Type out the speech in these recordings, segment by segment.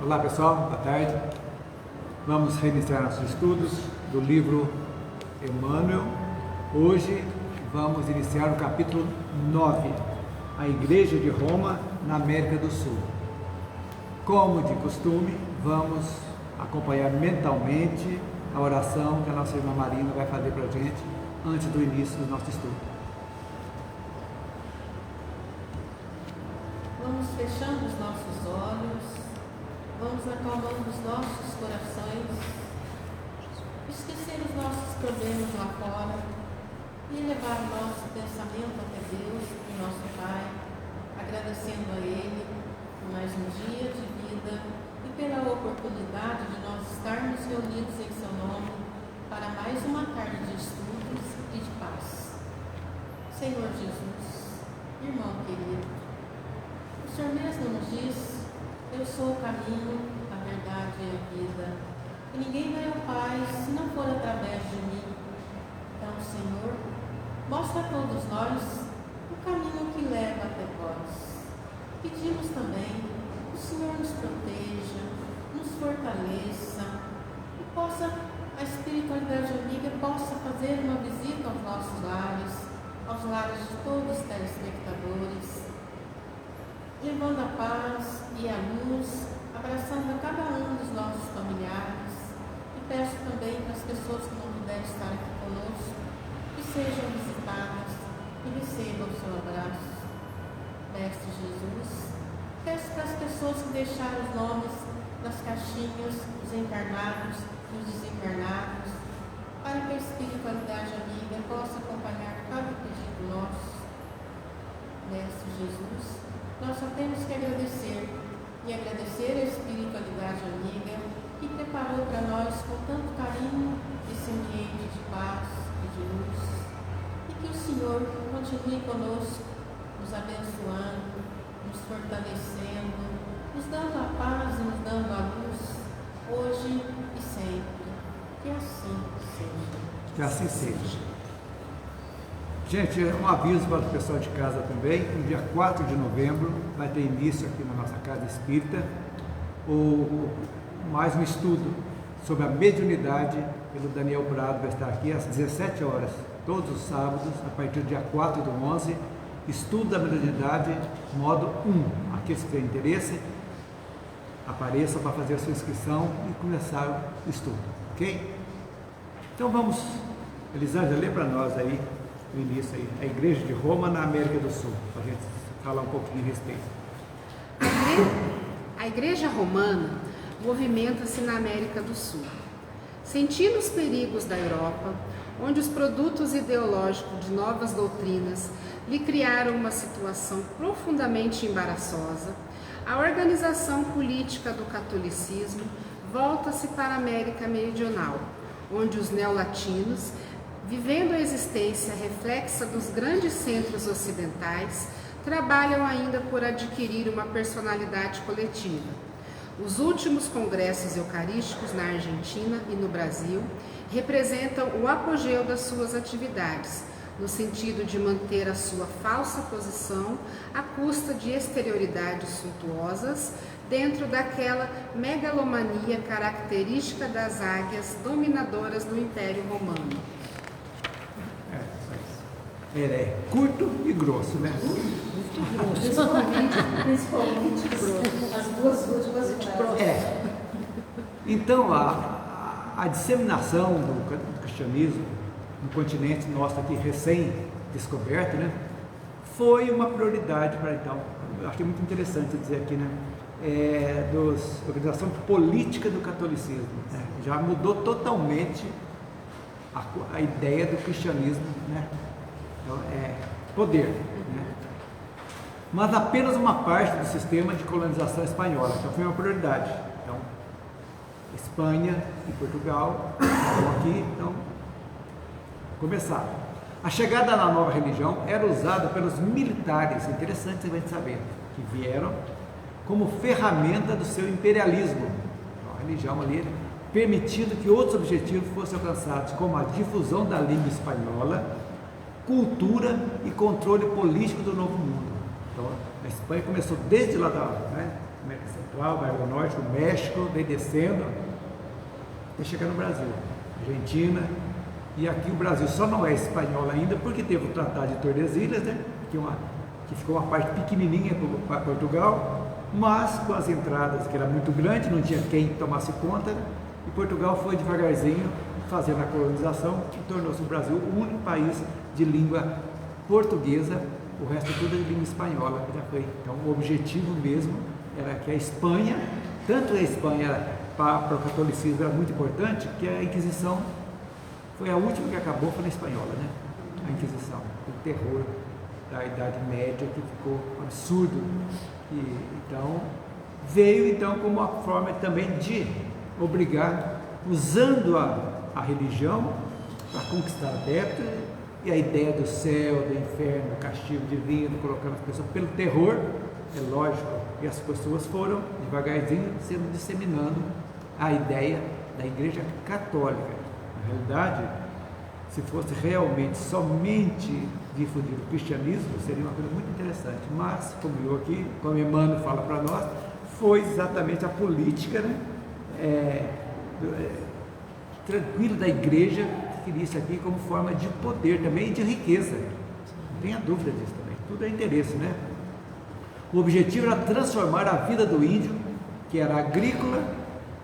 Olá pessoal, boa tarde. Vamos reiniciar nossos estudos do livro Emmanuel. Hoje vamos iniciar o capítulo 9, a Igreja de Roma na América do Sul. Como de costume, vamos acompanhar mentalmente a oração que a nossa irmã Marina vai fazer para a gente antes do início do nosso estudo. Vamos fechando os nossos olhos, vamos acalmando os nossos corações, esquecer os nossos problemas lá fora e levar o nosso pensamento até Deus, o nosso Pai, agradecendo a Ele por mais um dia de vida e pela oportunidade de nós estarmos reunidos em Seu nome para mais uma tarde de estudos e de paz. Senhor Jesus, irmão querido, o Senhor mesmo nos diz: eu sou o caminho, a verdade e a vida, e ninguém vai ao Pai se não for através de mim. Então, Senhor, mostra a todos nós o caminho que leva até vós. Pedimos também que o Senhor nos proteja, nos fortaleça, e a espiritualidade amiga possa fazer uma visita aos nossos lares, aos lares de todos os telespectadores, levando a paz e a luz, abraçando a cada um dos nossos familiares. E peço também para as pessoas que não puderem estar aqui conosco, que sejam visitadas e recebam o seu abraço. Mestre Jesus, peço para as pessoas que deixaram os nomes nas caixinhas, os encarnados e os desencarnados, para que a espiritualidade amiga possa acompanhar cada pedido nosso. Mestre Jesus, nós só temos que agradecer, e agradecer a espiritualidade amiga que preparou para nós com tanto carinho esse ambiente de paz e de luz, e que o Senhor continue conosco, nos abençoando, nos fortalecendo, nos dando a paz e nos dando a luz, hoje e sempre. Que assim seja. Que assim seja. Gente, um aviso para o pessoal de casa também: no dia 4 de novembro vai ter início aqui na nossa Casa Espírita mais um estudo sobre a mediunidade pelo Daniel Prado. Vai estar aqui às 17 horas, todos os sábados, a partir do dia 4 do 11, estudo da mediunidade, modo 1. Aqueles que têm interesse, apareçam para fazer a sua inscrição e começar o estudo, ok? Então vamos, Elisângela, lê para nós aí no início aí, a Igreja de Roma na América do Sul, para a gente falar um pouquinho a respeito. A Igreja Romana movimenta-se na América do Sul. Sentindo os perigos da Europa, onde os produtos ideológicos de novas doutrinas lhe criaram uma situação profundamente embaraçosa, a organização política do catolicismo volta-se para a América Meridional, onde os neolatinos, vivendo a existência reflexa dos grandes centros ocidentais, trabalham ainda por adquirir uma personalidade coletiva. Os últimos congressos eucarísticos na Argentina e no Brasil representam o apogeu das suas atividades, no sentido de manter a sua falsa posição à custa de exterioridades suntuosas dentro daquela megalomania característica das águias dominadoras do Império Romano. É curto e grosso, né? Principalmente grosso. As duas últimas frases. Então, a disseminação do cristianismo no continente nosso aqui recém-descoberto, né, foi uma prioridade para então. Eu achei muito interessante dizer aqui, né? Da organização política do catolicismo, né? Já mudou totalmente a ideia do cristianismo, né? Então, poder, né? Mas apenas uma parte do sistema de colonização espanhola, então foi uma prioridade. Então, Espanha e Portugal estão aqui, então começaram. A chegada da nova religião era usada pelos militares, interessante a gente saber, que vieram como ferramenta do seu imperialismo. Então, a religião ali permitindo que outros objetivos fossem alcançados, como a difusão da língua espanhola, cultura e controle político do Novo Mundo. Então, a Espanha começou desde lá América Central, América do Norte, o México, vem descendo até chegar no Brasil, Argentina, e aqui o Brasil só não é espanhol ainda porque teve o Tratado de Tordesilhas, né? Que ficou uma parte pequenininha para Portugal, mas com as entradas que era muito grande, não tinha quem tomasse conta, e Portugal foi devagarzinho fazendo a colonização e tornou-se o Brasil o único país de língua portuguesa, o resto tudo é de língua espanhola que já foi. Então o objetivo mesmo era que a Espanha, tanto a Espanha para o catolicismo era muito importante, que a Inquisição foi a última que acabou, foi na espanhola, né? A Inquisição, o terror da Idade Média que ficou absurdo. Então veio então como uma forma também de obrigar, usando a religião para conquistar adeptos, e a ideia do céu, do inferno, do castigo divino, colocando as pessoas pelo terror, é lógico, e as pessoas foram devagarzinho sendo disseminando a ideia da Igreja Católica. Na realidade, se fosse realmente somente difundir o cristianismo, seria uma coisa muito interessante, mas, como eu aqui, como Emmanuel fala para nós, foi exatamente a política, né? Tranquilo da igreja que queria isso aqui como forma de poder também e de riqueza, não tenha dúvida disso também, tudo é interesse, né? O objetivo era transformar a vida do índio, que era agrícola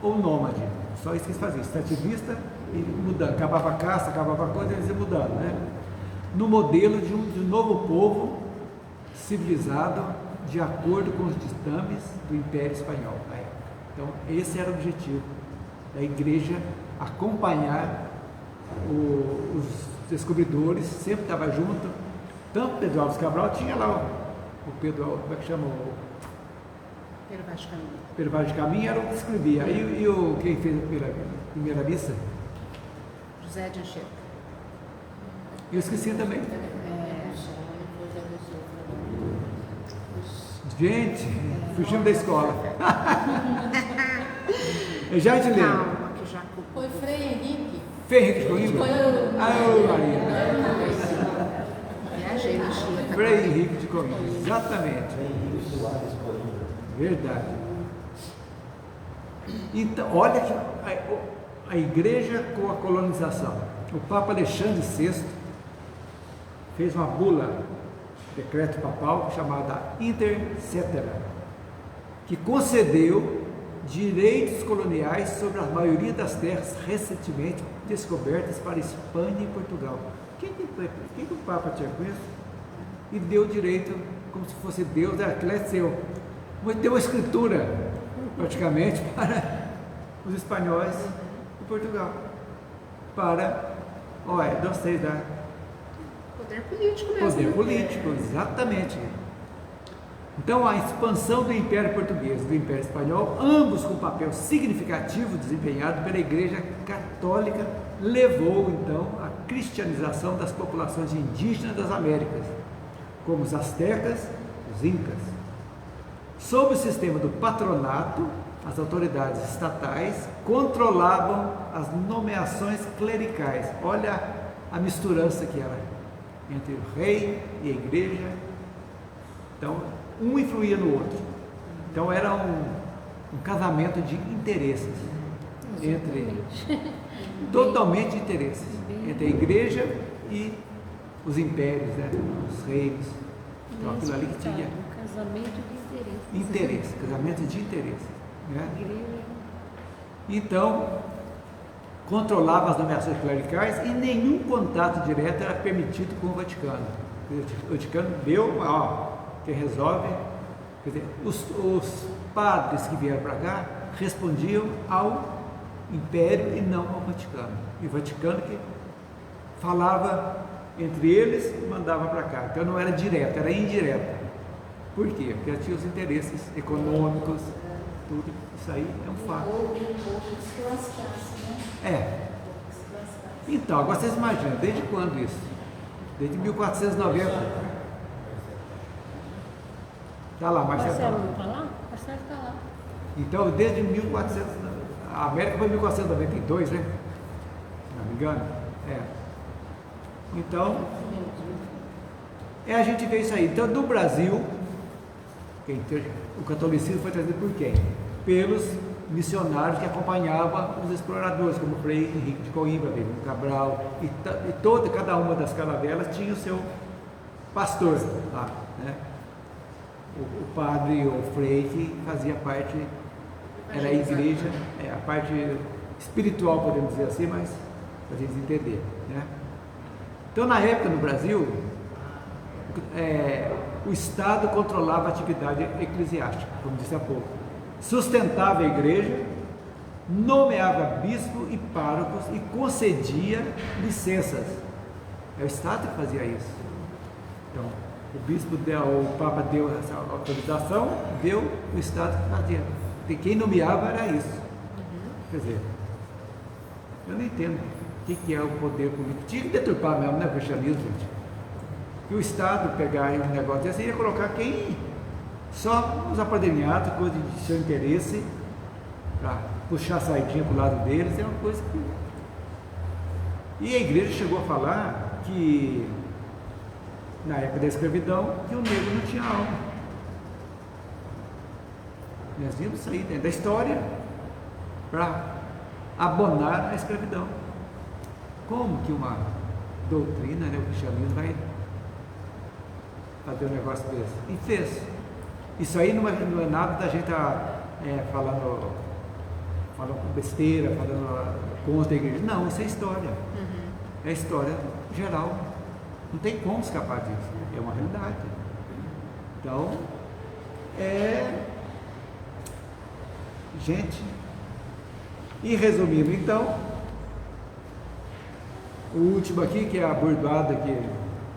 ou nômade, só isso que eles faziam, extrativista e mudando, acabava a caça, acabava a coisa, eles iam mudando, né? No modelo de um novo povo civilizado de acordo com os ditames do Império Espanhol na época. Então esse era o objetivo da igreja, acompanhar os descobridores, sempre estava junto, tanto Pedro Álvares Cabral tinha lá o Pedro, como é que chama? Pedro Vaz de Caminha. Pedro Vaz de Caminha era o que escrevia. E quem fez a primeira missa? José de Anchieta. Eu esqueci também. Gente, fugimos da escola. Eu já te lembro. Calma, que já Foi Frei Henrique. Frei Henrique de Coimbra? Maria. viajei na Anchieta. Frei Henrique de Coimbra, exatamente. Verdade. Então, olha que a igreja com a colonização. O Papa Alexandre VI fez uma bula, decreto papal, chamada Inter Cetera, que concedeu direitos coloniais sobre a maioria das terras recentemente descobertas para Espanha e Portugal. Quem que o Papa tinha com isso? E deu direito, como se fosse Deus, aquilo é seu. Mas deu a escritura, praticamente, para os espanhóis de Portugal. Para, olha, não sei dar. Poder político mesmo. Poder né? político, exatamente. Então, a expansão do Império Português e do Império Espanhol, ambos com papel significativo desempenhado pela Igreja Católica, levou, então, à cristianização das populações indígenas das Américas, como os astecas, os incas. Sob o sistema do patronato, as autoridades estatais controlavam as nomeações clericais. Olha a misturança que era entre o rei e a igreja. Então, um influía no outro. Então, era um casamento de interesses totalmente de interesses entre a igreja e os impérios, né? Os reinos. Então, aquilo ali que tinha Casamento de interesse, casamento de interesse, né? Então, controlava as nomeações clericais e nenhum contato direto era permitido com o Vaticano. O Vaticano deu, quem resolve, quer dizer, os padres que vieram para cá respondiam ao Império e não ao Vaticano. E o Vaticano que falava entre eles e mandava para cá. Então não era direto, era indireto. Por quê? Porque tinha os interesses econômicos, tudo isso aí é um fato. Então, agora vocês imaginam, desde quando isso? Desde 1490. Está lá, Marcelo. Marcelo não está lá? Marcelo está lá. Então, desde 1400, a América foi em 1492, né? Se não me engano. Então, a gente vê isso aí. Então, do Brasil, O catolicismo foi trazido por quem? Pelos missionários que acompanhavam os exploradores, como Frei Henrique de Coimbra, Bento Cabral, e cada uma das caravelas tinha o seu pastor lá, né? O padre ou frei que fazia parte, era a igreja, a parte espiritual, podemos dizer assim, mas para a gente entender, né? Então, na época no Brasil, o Estado controlava a atividade eclesiástica, como disse há pouco, sustentava a igreja, nomeava bispo e párocos e concedia licenças. É o Estado que fazia isso. Então, o Papa deu essa autorização, o Estado que fazia. E quem nomeava era isso. Quer dizer, eu não entendo o que é o poder político. Tinha que deturpar mesmo, né, o cristianismo, gente? Que o Estado pegar um negócio desse e ia colocar quem? Só os apadrinhados, coisa de seu interesse, para puxar a saidinha para o lado deles, é uma coisa que... E a igreja chegou a falar que, na época da escravidão, que o negro não tinha alma. Nós vimos isso aí dentro da história, para abonar a escravidão. Como que uma doutrina, né, o cristianismo vai fazer um negócio desse? E fez. Isso aí não é nada da gente falando besteira, falando contra a igreja. Não, isso é história. É história geral. Não tem como escapar disso. É uma realidade. Então, gente, e resumindo então, o último aqui, que é a abordada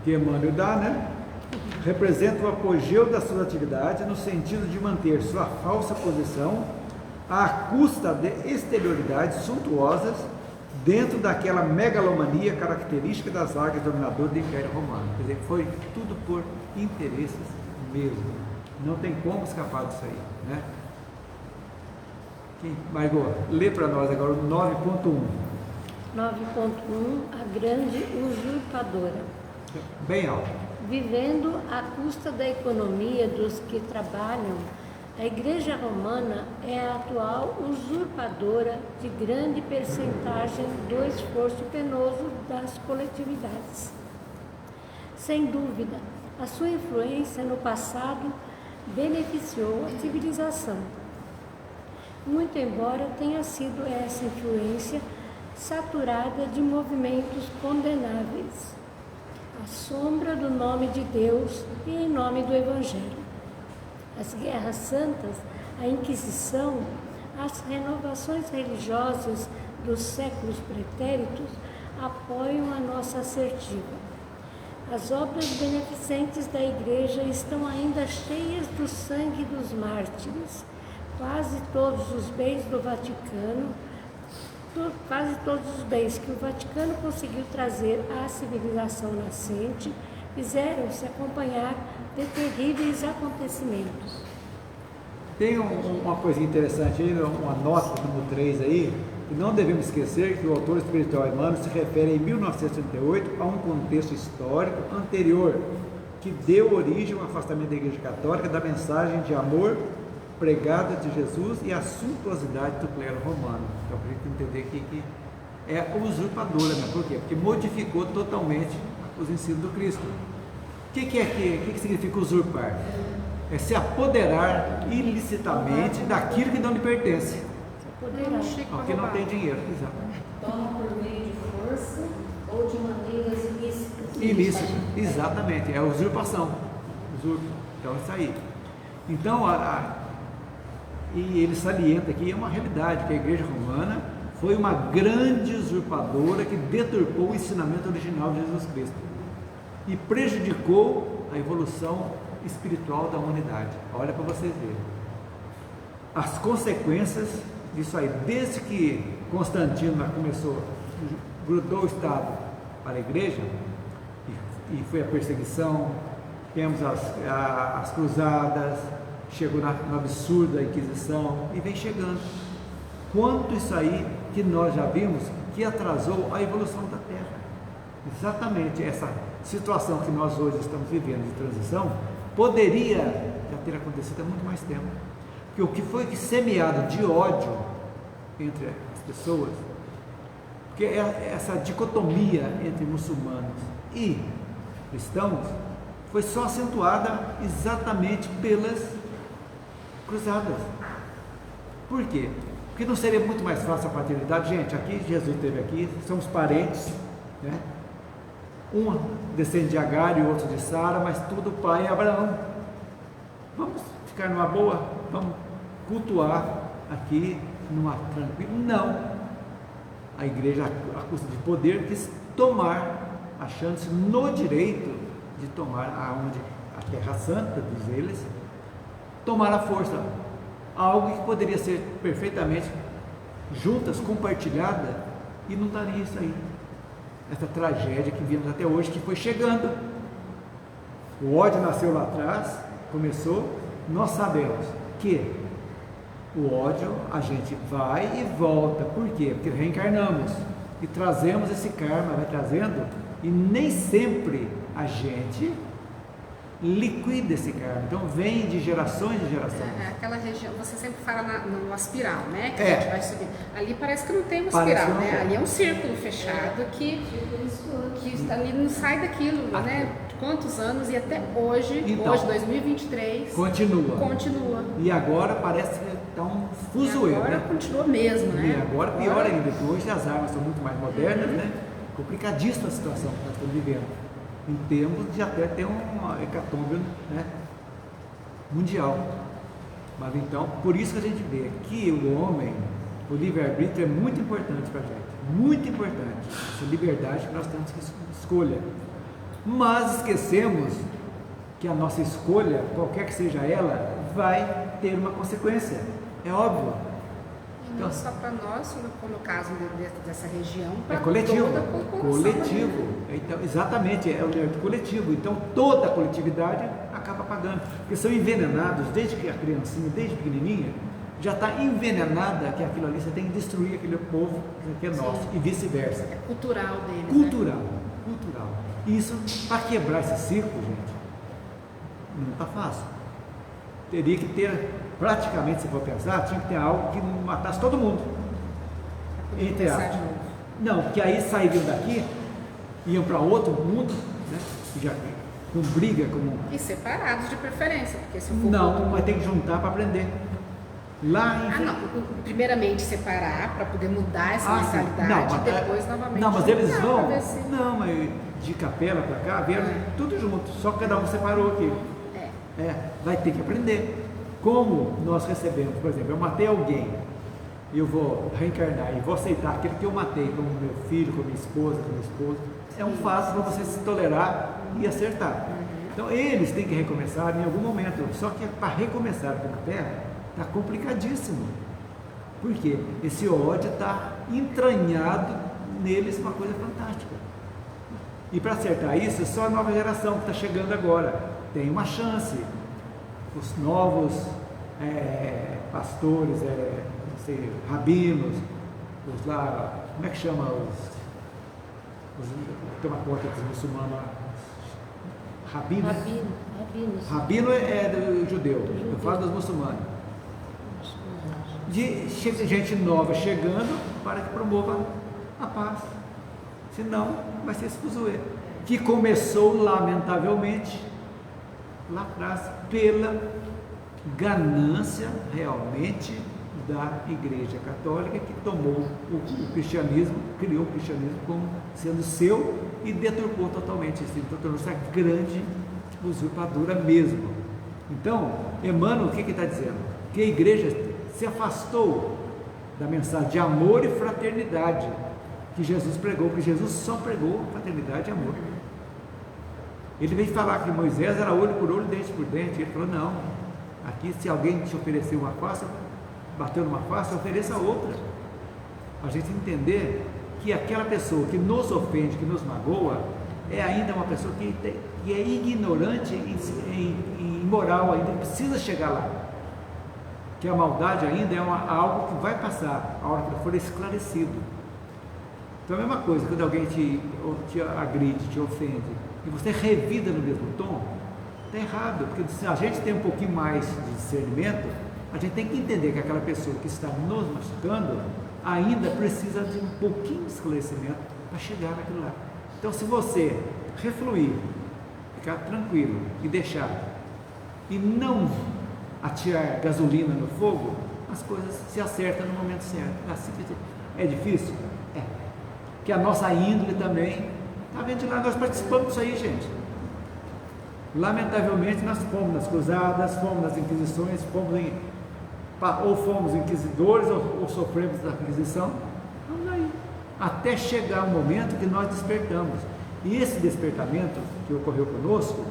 que Emmanuel dá, né? Representa o apogeu das suas atividades no sentido de manter sua falsa posição à custa de exterioridades suntuosas dentro daquela megalomania característica das águias dominadoras do Império Romano. Quer dizer, foi tudo por interesses mesmo. Não tem como escapar disso aí, né? Margot, lê para nós agora o 9.1. 9.1, a grande usurpadora. Bem alto. Vivendo à custa da economia dos que trabalham, a Igreja Romana é a atual usurpadora de grande percentagem do esforço penoso das coletividades. Sem dúvida, a sua influência no passado beneficiou a civilização. Muito embora tenha sido essa influência saturada de movimentos condenáveis, à sombra do nome de Deus e em nome do Evangelho. As guerras santas, a Inquisição, as renovações religiosas dos séculos pretéritos apoiam a nossa assertiva. As obras beneficentes da Igreja estão ainda cheias do sangue dos mártires. Quase todos os bens do Vaticano, quase todos os bens que o Vaticano conseguiu trazer à civilização nascente, fizeram-se acompanhar de terríveis acontecimentos. Tem uma coisa interessante aí, uma nota no 3 aí, e não devemos esquecer que o autor espiritual Emmanuel se refere em 1938 a um contexto histórico anterior que deu origem ao afastamento da Igreja Católica da mensagem de amor pregada de Jesus e a suntuosidade do clero romano. Então, para a gente entender que é usurpadora, né? Por quê? Porque modificou totalmente os ensinos do Cristo. O que significa usurpar? É se apoderar ilicitamente daquilo que não lhe pertence. Ao que não tem dinheiro, exato. Toma por meio de força ou de maneiras ilícitas. Ilícito, exatamente, é a usurpação. Usurpa. Então, isso aí. Então, e ele salienta aqui, é uma realidade, que a Igreja Romana foi uma grande usurpadora que deturpou o ensinamento original de Jesus Cristo e prejudicou a evolução espiritual da humanidade. Olha para vocês verem. As consequências disso aí, desde que Constantino começou, grudou o Estado para a Igreja, e foi a perseguição, temos as cruzadas, chegou no absurdo da Inquisição e vem chegando. Quanto isso aí que nós já vimos que atrasou a evolução da Terra. Exatamente essa situação que nós hoje estamos vivendo de transição poderia já ter acontecido há muito mais tempo. Porque o que foi semeado de ódio entre as pessoas, porque essa dicotomia entre muçulmanos e cristãos foi só acentuada exatamente pelas cruzadas. Por quê? Porque não seria muito mais fácil a paternidade? Gente, aqui Jesus esteve aqui, somos parentes, né? Um descende de Agar e o outro de Sara, mas tudo pai é Abraão. Vamos ficar numa boa? Vamos cultuar aqui numa tranquila? Não. A igreja, à custa de poder, quis tomar, achando-se no direito de tomar aonde a terra santa, diz eles, tomar a força. Algo que poderia ser perfeitamente juntas, compartilhada, e não daria isso aí. Essa tragédia que vimos até hoje, que foi chegando. O ódio nasceu lá atrás, começou. Nós sabemos que o ódio a gente vai e volta. Por quê? Porque reencarnamos e trazemos esse karma, vai trazendo, e nem sempre a gente liquida esse karma. Então vem de gerações em gerações. Aquela região, você sempre fala no espiral, né? Que É. a gente vai subir. Ali parece que não tem uma Parece espiral, que não né? tem. Ali é um círculo fechado que ali não sai daquilo, né? Quantos anos e até hoje, Então, hoje 2023, continua. E agora parece que está um fuzuê, agora né? continua mesmo, né? E agora pior ainda, porque hoje as armas são muito mais modernas, né? Complicadíssima a situação que nós estamos vivendo, em termos de até ter uma hecatombe, né, mundial. Mas então, por isso que a gente vê que o homem, o livre-arbítrio é muito importante para a gente, muito importante, essa liberdade que nós temos que escolha. Mas esquecemos que a nossa escolha, qualquer que seja ela, vai ter uma consequência, é óbvio. E não só para nós, como no caso dessa região, para É coletivo, toda a população. coletivo. Então, exatamente, é o direito coletivo. Então toda a coletividade acaba pagando, porque são envenenados desde que a criancinha, desde pequenininha, já está envenenada que aquilo ali você tem que destruir aquele povo que é nosso, e vice-versa. É cultural deles. Cultural. Isso, para quebrar esse ciclo, gente, não está fácil. Teria que ter, praticamente, se for pensar, tinha que ter algo que matasse todo mundo. Entre aspas. Não, porque aí saíram daqui, iam para outro mundo, né? Já com briga, com... E separados de preferência, porque se for Não, mas tem que juntar para aprender. Lá em... não. Primeiramente separar para poder mudar essa mentalidade e depois novamente. Não, mas eles vão. pra ver se- Não, mas de capela para cá, vieram tudo junto, só que cada um separou aqui. Vai ter que aprender. Como nós recebemos, por exemplo, eu matei alguém, eu vou reencarnar e vou aceitar aquele que eu matei, como meu filho, como minha esposa, como meu esposo. É um passo para você se tolerar e acertar. Então eles têm que recomeçar em algum momento, só que para recomeçar aqui na Terra está complicadíssimo. Por quê? Esse ódio está entranhado neles, uma coisa fantástica. E para acertar isso, é só a nova geração que está chegando agora. Tem uma chance. Os novos pastores, não sei, rabinos, os lá, como é que chama os que tomam conta dos muçulmanos lá? Rabino? Rabino é do judeu, eu falo dos muçulmanos. De gente nova chegando para que promova a paz. Senão vai ser esse fuzuê, que começou lamentavelmente lá atrás pela ganância realmente da Igreja Católica, que tomou o cristianismo, criou o cristianismo como sendo seu e deturpou totalmente isso. Então tornou-se a grande usurpadora mesmo. Então, Emmanuel, o que ele está dizendo? Que a Igreja se afastou da mensagem de amor e fraternidade que Jesus pregou, porque Jesus só pregou fraternidade e amor. Ele veio falar que Moisés era olho por olho, dente por dente. Ele falou, não, aqui se alguém te oferecer uma face, bateu numa face, ofereça outra. A gente entender que aquela pessoa que nos ofende, que nos magoa, é ainda uma pessoa que é ignorante em moral ainda, precisa chegar lá. Que a maldade ainda é algo que vai passar, a hora que for esclarecido. Então é a mesma coisa, quando alguém te agride, te ofende, e você revida no mesmo tom, Está errado, porque se a gente tem um pouquinho mais de discernimento, a gente tem que entender que aquela pessoa que está nos machucando ainda precisa de um pouquinho de esclarecimento para chegar naquilo lá. Então, se você refluir, ficar tranquilo e deixar, e não atirar gasolina no fogo, as coisas se acertam no momento certo. Assim, é difícil? É. Que a nossa índole também, está vendo lá, nós participamos disso aí, gente. Lamentavelmente, nós fomos nas cruzadas, fomos nas inquisições, ou fomos inquisidores, ou sofremos da inquisição. Vamos aí. Até chegar o momento que nós despertamos. E esse despertamento que ocorreu conosco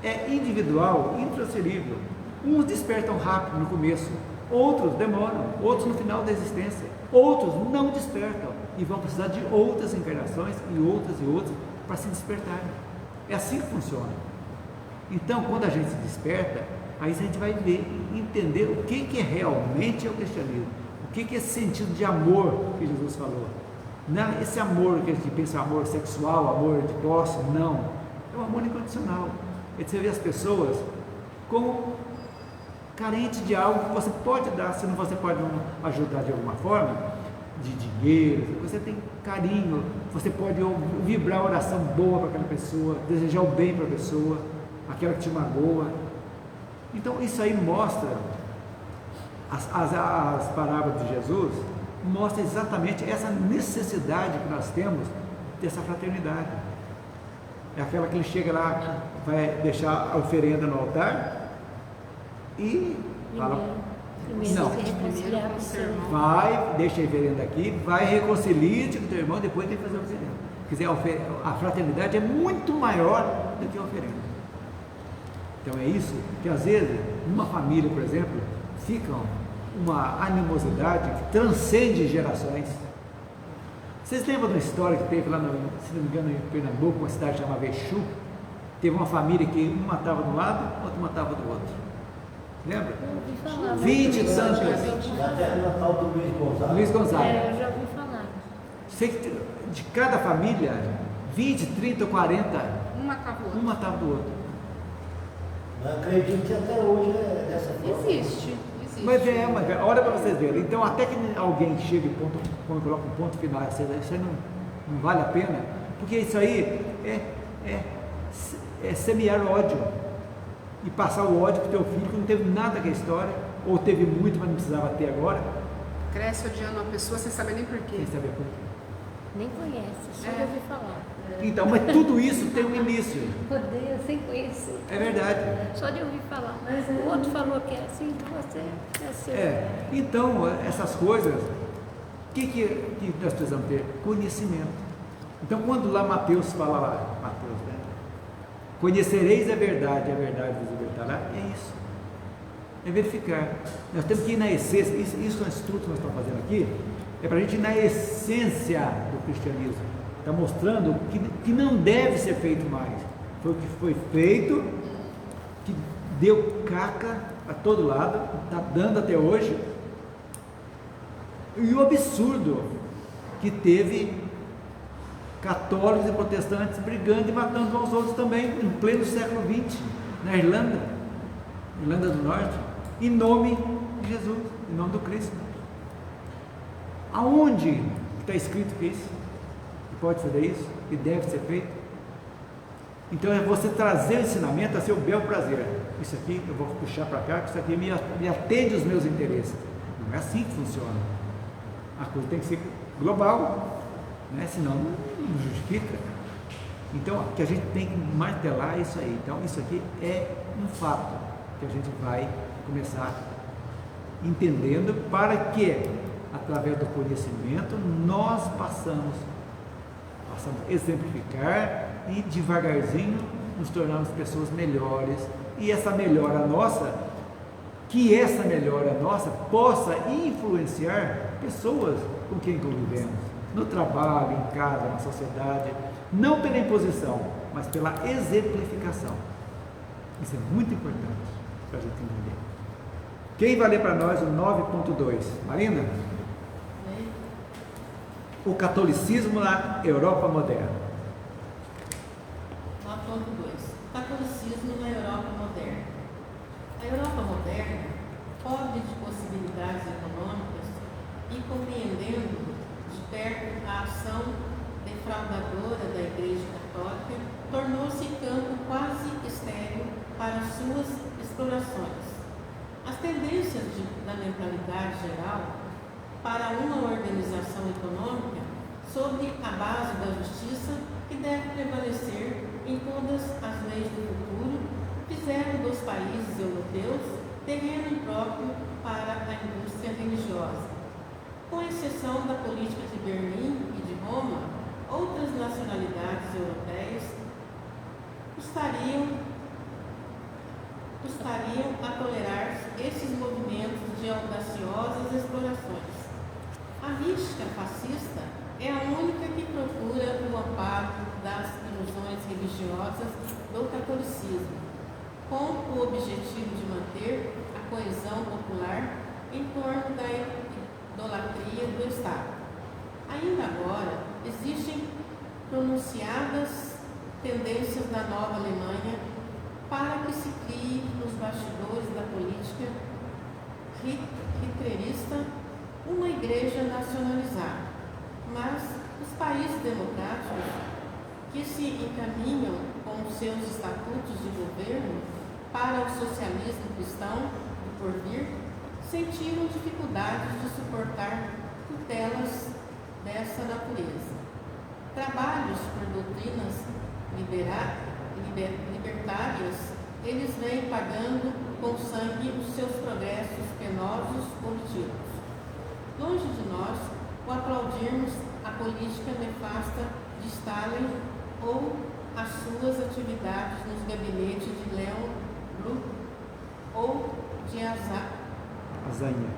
é individual, intransferível. Uns despertam rápido no começo, outros demoram, outros no final da existência, outros não despertam e vão precisar de outras encarnações e outras para se despertarem. É assim que funciona. Então, quando a gente se desperta, aí a gente vai ver, entender o que realmente é o cristianismo, o que é esse sentido de amor que Jesus falou. Não é esse amor que a gente pensa, amor sexual, amor de posse, não. É um amor incondicional. Você vê as pessoas como carentes de algo que você pode dar, se não você pode ajudar de alguma forma, de dinheiro, você tem carinho, você pode vibrar uma oração boa para aquela pessoa, desejar o bem para a pessoa, aquela que te magoa. Então isso aí mostra, as parábolas de Jesus mostra exatamente essa necessidade que nós temos dessa fraternidade. É aquela que ele chega lá, vai deixar a oferenda no altar e fala, não, vai, deixa a oferenda aqui, vai, reconcilia-te com o teu irmão, depois tem que fazer a oferenda. Quer dizer, a fraternidade é muito maior do que a oferenda. Então é isso que às vezes, numa família, por exemplo, fica uma animosidade que transcende gerações. Vocês lembram da história que teve lá, se não me engano, em Pernambuco, uma cidade chamada Exu? Teve uma família que um matava de um lado, outro matava do outro. Lembra? 20 e tantos. Luiz Gonzaga. Eu já ouvi falar. Sei que de cada família, 20, 30 ou 40, um matava do outro. Eu acredito que até hoje é dessa forma. Existe. Mas olha para vocês verem. Então, até que alguém chegue quando coloca um ponto final, isso aí não vale a pena, porque isso aí é semear ódio e passar o ódio para o teu filho que não teve nada com a história, ou teve muito, mas não precisava ter agora. Cresce odiando uma pessoa sem saber nem porquê. Sem saber por quê. Nem conhece, só de ouvir falar. Então, mas tudo isso tem um início. Odeio sem conhecer. É verdade. Só de ouvir falar. Mas o outro falou que é assim, você é seu. Então, essas coisas, o que nós precisamos ter? Conhecimento. Então, quando lá Mateus fala lá, né? Conhecereis a verdade vos libertará, é isso. É verificar. Nós temos que ir na essência, isso é um estudo que nós estamos fazendo aqui, é para a gente ir na essência do cristianismo. Está mostrando que não deve ser feito mais. Foi o que foi feito, que deu caca a todo lado, está dando até hoje. E o absurdo que teve católicos e protestantes brigando e matando uns aos outros também, em pleno século XX, na Irlanda do Norte, em nome de Jesus, em nome do Cristo. Aonde está escrito que isso? Que pode fazer isso? Que deve ser feito? Então é você trazer o ensinamento a seu bel prazer. Isso aqui eu vou puxar para cá, que isso aqui me atende os meus interesses. Não é assim que funciona. A coisa tem que ser global, né? Senão não justifica. Então, que a gente tem que martelar isso aí. Então, isso aqui é um fato que a gente vai começar entendendo para que, através do conhecimento, nós possamos exemplificar e devagarzinho nos tornarmos pessoas melhores. E essa melhora nossa, possa influenciar pessoas com quem convivemos, no trabalho, em casa, na sociedade, não pela imposição, mas pela exemplificação. Isso é muito importante para a gente entender. Quem vai ler para nós o 9.2? Marina? O catolicismo na Europa moderna. 9.2. catolicismo na Europa moderna. A Europa moderna, pobre de possibilidades econômicas e compreendendo de perto a ação defraudadora da Igreja Católica, tornou-se campo quase estéril para suas explorações. As tendências da mentalidade geral para uma organização econômica sobre a base da justiça que deve prevalecer em todas as leis do futuro fizeram dos países europeus terreno impróprio para a indústria religiosa. Com exceção da política de Berlim e de Roma, outras nacionalidades europeias custariam a tolerar esses movimentos de audaciosas explorações. A mística fascista é a única que procura o amparo das ilusões religiosas do catolicismo, com o objetivo de manter a coesão popular em torno da idolatria do Estado. Ainda agora, existem pronunciadas tendências da nova Alemanha para que se crie nos bastidores da política hitlerista uma igreja nacionalizada. Mas os países democráticos que se encaminham com seus estatutos de governo para o socialismo cristão do porvir sentiram dificuldades de suportar tutelas dessa natureza. Trabalhos por doutrinas libertárias, eles vêm pagando com sangue os seus progressos penosos obtidos. Longe de nós o aplaudirmos a política nefasta de Stalin ou as suas atividades nos gabinetes de Leon Blum ou de Azania.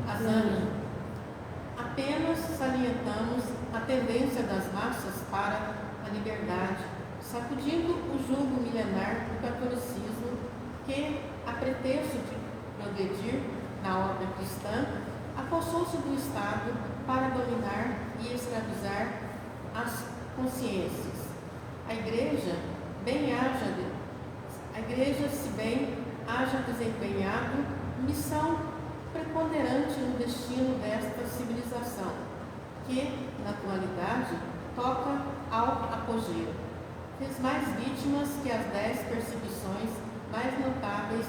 Apenas salientamos a tendência das massas para a liberdade, sacudindo o jugo milenar do catolicismo que, a pretexto de progredir na obra cristã, apossou-se do Estado para dominar e escravizar as consciências. A Igreja, se bem haja desempenhado missão preponderante no destino desta civilização, que, na atualidade, toca ao apogeu. Fez mais vítimas que as 10 perseguições mais notáveis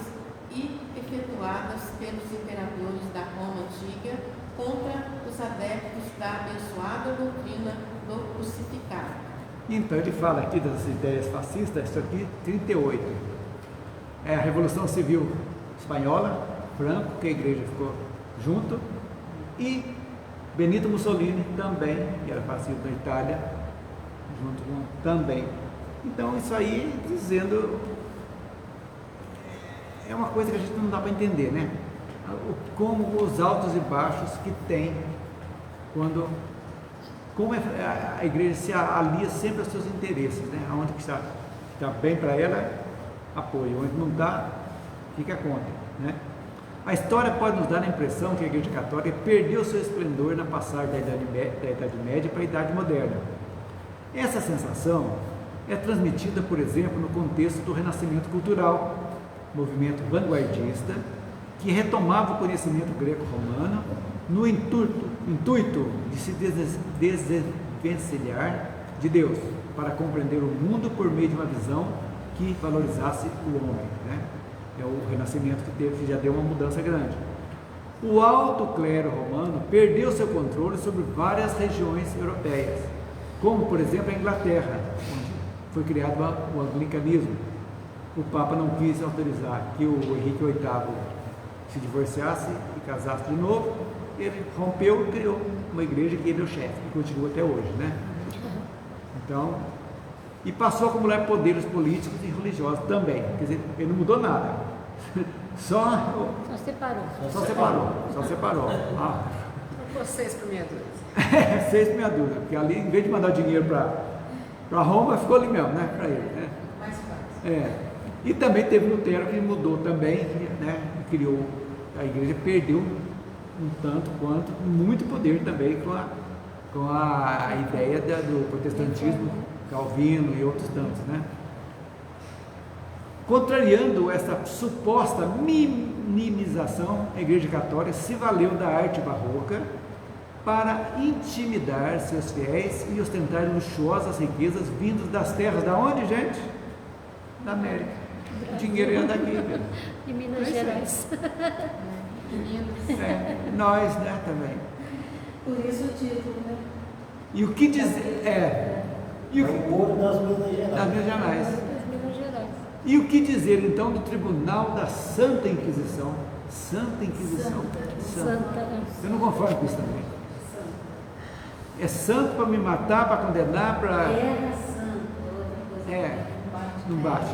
e efetuadas pelos imperadores da Roma antiga contra os adeptos da abençoada doutrina do crucificado. Então ele fala aqui das ideias fascistas, isso aqui, 38. É a Revolução Civil Espanhola, Franco, que a igreja ficou junto, e Benito Mussolini também, que era fascista da Itália, junto com também. Então isso aí dizendo, é uma coisa que a gente não dá para entender, né? Como os altos e baixos que tem quando, como a igreja se alia sempre aos seus interesses, né? Onde que está bem para ela, apoio, onde não está, fica contra, né? A história pode nos dar a impressão que a Igreja Católica perdeu seu esplendor na passagem da Idade Média para a Idade Moderna. Essa sensação é transmitida, por exemplo, no contexto do Renascimento Cultural, movimento vanguardista, que retomava o conhecimento greco-romano no intuito de se desvencilhar de Deus, para compreender o mundo por meio de uma visão que valorizasse o homem, né? É o Renascimento que já deu uma mudança grande. O alto clero romano perdeu seu controle sobre várias regiões europeias, como, por exemplo, a Inglaterra, onde foi criado o anglicanismo. O Papa não quis autorizar que o Henrique VIII se divorciasse e casasse de novo. Ele rompeu e criou uma igreja que ele é o chefe, que continua até hoje, né? Então, e passou a acumular poderes políticos e religiosos também. Quer dizer, ele não mudou nada. Só separou. Ah. Vocês por minha dúvida. 6 por minha dúvida, porque ali, em vez de mandar dinheiro para Roma, ficou ali mesmo, né? Para ele, né? Mais fácil. E também teve Lutero que mudou também, né? Criou, a igreja perdeu um tanto quanto, muito poder também com a ideia do protestantismo, Calvino e outros tantos, né? Contrariando essa suposta minimização, a Igreja Católica se valeu da arte barroca para intimidar seus fiéis e ostentar luxuosas riquezas vindas das terras da onde, gente? Da América. O dinheiro ia daqui. De Minas Gerais. Nós, né, também. Por isso o título, né? E o que dizer? E o, O ouro das Minas Gerais. das Minas Gerais. Das Minas Gerais. E o que dizer então do Tribunal da Santa Inquisição? Santa Inquisição. Santa. Eu não conformo com isso também. É santo para me matar, para condenar, para. Terra Santa, outra coisa. Não bate.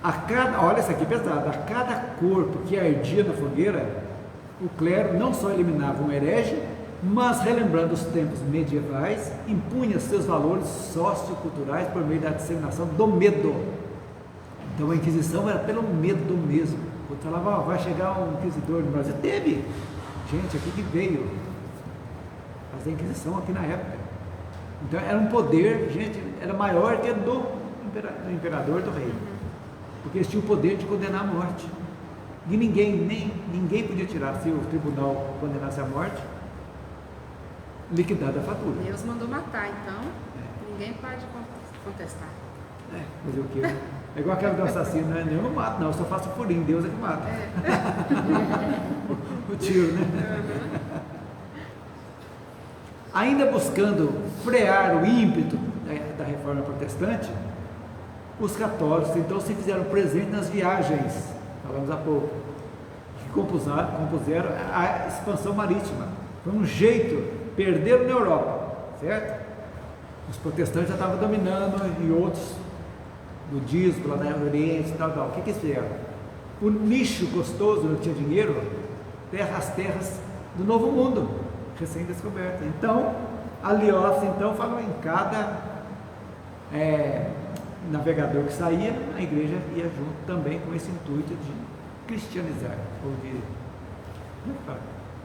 Nossa, né? Olha, isso aqui é pesado. A cada corpo que ardia na fogueira, o clero não só eliminava um herege, mas, relembrando os tempos medievais, impunha seus valores socioculturais por meio da disseminação do medo. Então a Inquisição era pelo medo mesmo. Quando falava, vai chegar um inquisidor no Brasil, teve gente aqui que veio fazer a Inquisição aqui na época. Então era um poder, gente, era maior que do imperador, do rei, porque eles tinham o poder de condenar a morte. E ninguém podia tirar, se o tribunal condenasse a morte, liquidada a fatura. Deus mandou matar, então ninguém pode contestar. Fazer o quê? É igual aquela do assassino, né? Eu não mato, não, eu só faço furinho, Deus é que mata. O tiro, né? Ainda buscando frear o ímpeto da reforma protestante, os católicos então se fizeram presentes nas viagens, falamos há pouco, que compuseram a expansão marítima. Foi um jeito, perderam na Europa, certo? Os protestantes já estavam dominando e outros, budismo, lá no Oriente e tal. O que eles fizeram? O nicho gostoso, não tinha dinheiro, as terras do Novo Mundo, recém-descoberta. Então, aliou-se, falam em cada navegador que saía, a igreja ia junto também com esse intuito de cristianizar, ou de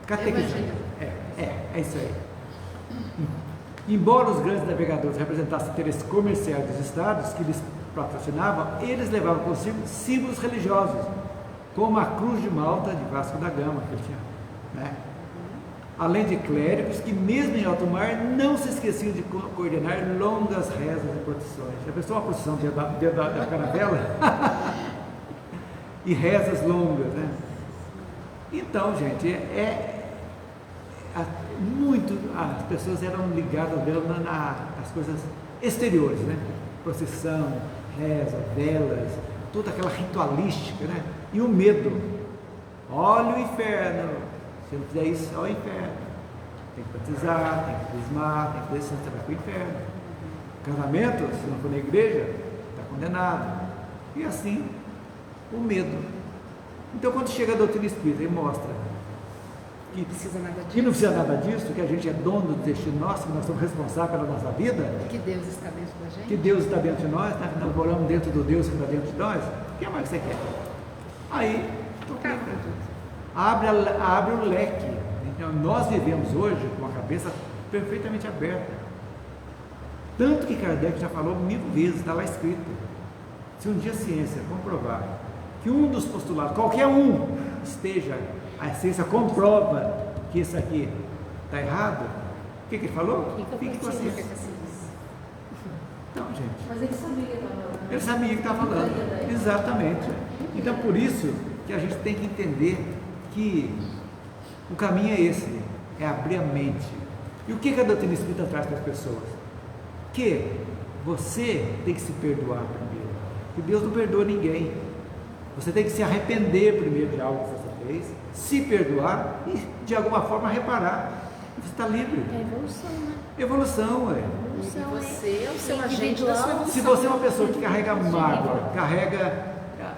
catequizar. É isso aí. Embora os grandes navegadores representassem interesses comerciais dos estados que lhes patrocinavam, eles levavam consigo símbolos religiosos, como a cruz de Malta de Vasco da Gama, que ele tinha, né? Além de clérigos que, mesmo em alto mar, não se esqueciam de coordenar longas rezas e procissões. Já pensou uma procissão dentro da caravela? E rezas longas, né? Então, gente, as pessoas eram ligadas nas coisas exteriores, né? Procissão, reza, velas, toda aquela ritualística, né? E o medo. Olha o inferno. Se não fizer isso, olha o inferno. Tem que batizar, tem que crismar, tem que fazer isso, você vai para o inferno. Casamento, se não for na igreja, está condenado. E assim, o medo. Então, quando chega a doutrina espírita e mostra que não precisa nada disso, que a gente é dono do destino nosso, que nós somos responsáveis pela nossa vida, Que Deus está dentro da gente. que Deus está dentro de nós, né? Nós moramos dentro do Deus que está dentro de nós, o que mais você quer? Aí, abre o leque. Então, nós vivemos hoje com a cabeça perfeitamente aberta. Tanto que Kardec já falou 1000 vezes, está lá escrito. Se um dia a ciência comprovar que um dos postulados, qualquer um, a ciência comprova que isso aqui está errado, o que ele falou? Fique com a ciência. Então, gente. Mas ele sabia que estava falando. Ele sabia que estava falando. Exatamente. Então, por isso que a gente tem que entender que o caminho é esse, é abrir a mente. E o que a doutrina espírita traz para as pessoas? Que você tem que se perdoar primeiro. Que Deus não perdoa ninguém. Você tem que se arrepender primeiro de algo que você fez, se perdoar e de alguma forma reparar. Você está livre. É evolução, né? Evolução, E você é o seu individual. agente da sua evolução. Se você é uma pessoa que carrega mágoa, carrega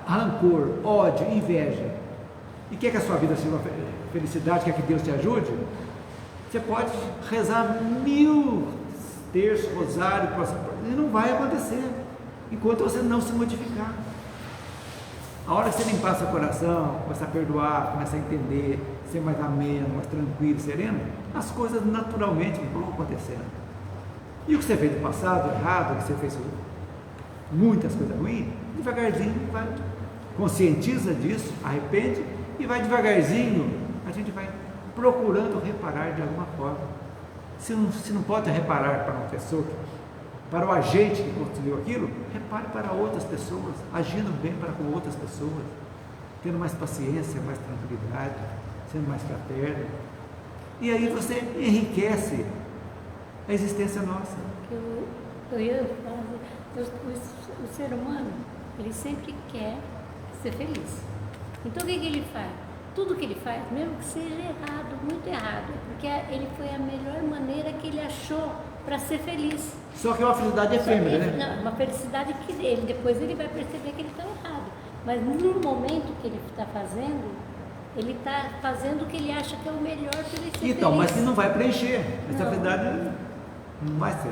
rancor, ódio, inveja, e quer que a sua vida seja uma felicidade, quer que Deus te ajude, você pode rezar 1000 terços, rosário, e não vai acontecer, enquanto você não se modificar. A hora que você limpar seu coração, começar a perdoar, começar a entender, ser mais ameno, mais tranquilo, sereno, as coisas naturalmente vão acontecendo. E o que você fez no passado, errado, o que você fez muitas coisas ruins, devagarzinho vai, conscientiza disso, arrepende e vai devagarzinho, a gente vai procurando reparar de alguma forma. Se não pode reparar para uma pessoa, para o agente que construiu aquilo, repare para outras pessoas, agindo bem para com outras pessoas, tendo mais paciência, mais tranquilidade, sendo mais fraterno. E aí você enriquece a existência nossa. Eu ia falar, o ser humano, ele sempre quer ser feliz. Então o que ele faz? Tudo que ele faz, mesmo que seja errado, muito errado, porque ele foi a melhor maneira que ele achou para ser feliz. Só que é uma felicidade efêmera, né? Não, uma felicidade que depois ele vai perceber que ele está errado. Mas no momento que ele está fazendo, ele está fazendo o que ele acha que é o melhor para ele ser Então, feliz. mas que não vai preencher. Essa Não. felicidade não vai ser.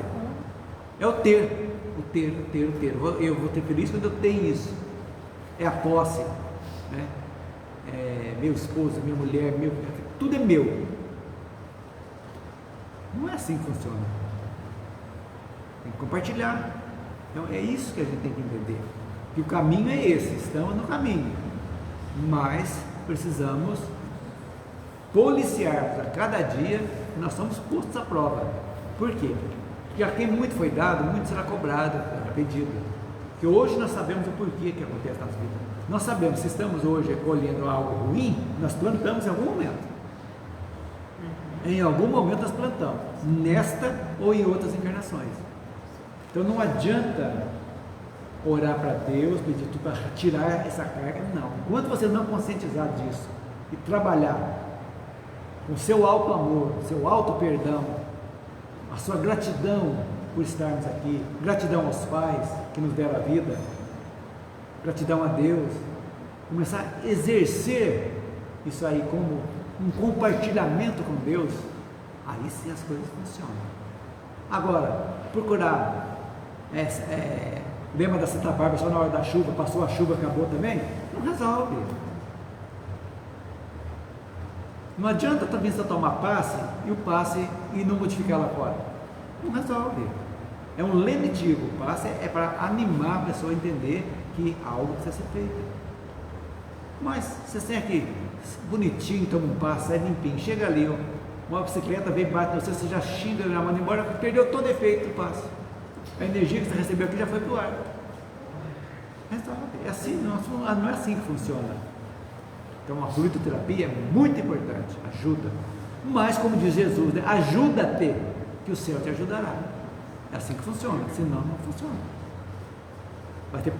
É o ter. Eu vou ter feliz quando eu tenho isso. É a posse, né? É meu esposo, minha mulher, tudo é meu. Não é assim que funciona. Tem que compartilhar. Então é isso que a gente tem que entender. Que o caminho é esse, estamos no caminho. Mas precisamos policiar a cada dia que nós somos postos à prova. Por quê? Porque a quem muito foi dado, muito será cobrado, pedido. Porque hoje nós sabemos o porquê que acontece nas vidas. Nós sabemos, se estamos hoje colhendo algo ruim, nós plantamos em algum momento. Em algum momento nós plantamos, nesta ou em outras encarnações. Então não adianta orar para Deus, pedir tudo para tirar essa carga, não. Enquanto você não conscientizar disso e trabalhar com o seu alto amor, seu alto perdão, a sua gratidão por estarmos aqui, gratidão aos pais que nos deram a vida, gratidão a Deus, começar a exercer isso aí como um compartilhamento com Deus, aí sim as coisas funcionam. Agora, procurar, lembra da Santa Bárbara só na hora da chuva, passou a chuva, acabou também? Não resolve. Não adianta também você tomar passe e o passe e não modificar lá fora. Não resolve. É um lenitivo. O passe é para animar a pessoa a entender que algo precisa ser feito. Mas você tem aqui, bonitinho, toma um passe, é limpinho, chega ali, ó, uma bicicleta vem, bate no você já xinga, já manda embora, perdeu todo o efeito do passe. A energia que você recebeu aqui já foi para o ar. Resolve. É assim, não é assim que funciona. Então a fluidoterapia é muito importante, ajuda. Mas como diz Jesus, né, ajuda-te, que o céu te ajudará. É assim que funciona, senão não funciona. Vai ter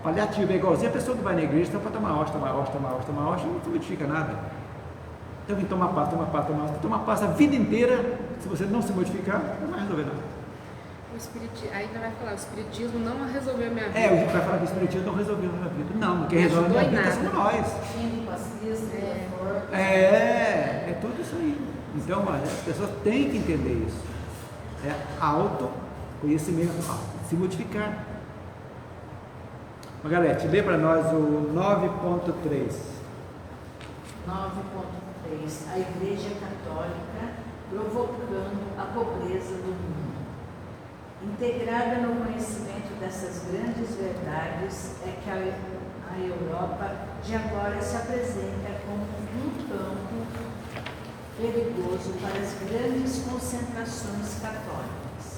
paliativo, é igualzinho a pessoa que vai na igreja, então para tomar hóstia, não se modifica nada. Então vem tomar pasta a vida inteira, se você não se modificar, não vai resolver nada. Ainda vai falar, o espiritismo não resolveu a minha vida. É, o gente vai falar que o espiritismo não resolveu a minha vida. Não, quem resolve a minha vida somos nós. É tudo isso aí. Então, as pessoas têm que entender isso. É autoconhecimento, se modificar. Margarete, lê para nós o 9.3. 9.3. A Igreja Católica provocando a pobreza do mundo. Integrada no conhecimento dessas grandes verdades, é que a Europa de agora se apresenta como um campo perigoso para as grandes concentrações católicas.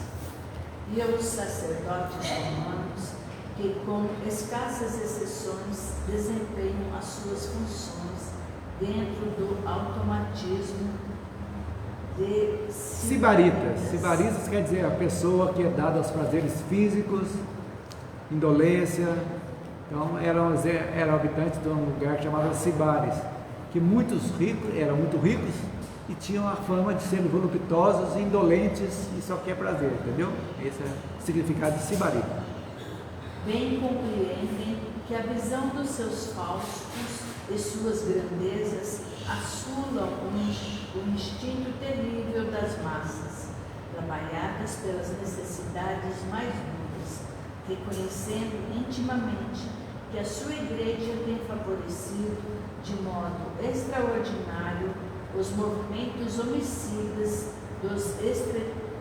E os sacerdotes romanos, que com escassas exceções desempenham as suas funções dentro do automatismo de Sibaritas. Sibaritas quer dizer a pessoa que é dada aos prazeres físicos, indolência. Então eram habitantes de um lugar chamado Sibares, que muitos ricos eram muito ricos e tinham a fama de serem voluptuosos, indolentes e só quer prazer, entendeu? Esse é o significado de Sibarita. Bem compreendem que a visão dos seus fautos e suas grandezas assulam o instinto terrível das massas, trabalhadas pelas necessidades mais duras, reconhecendo intimamente que a sua igreja tem favorecido de modo extraordinário os movimentos homicidas dos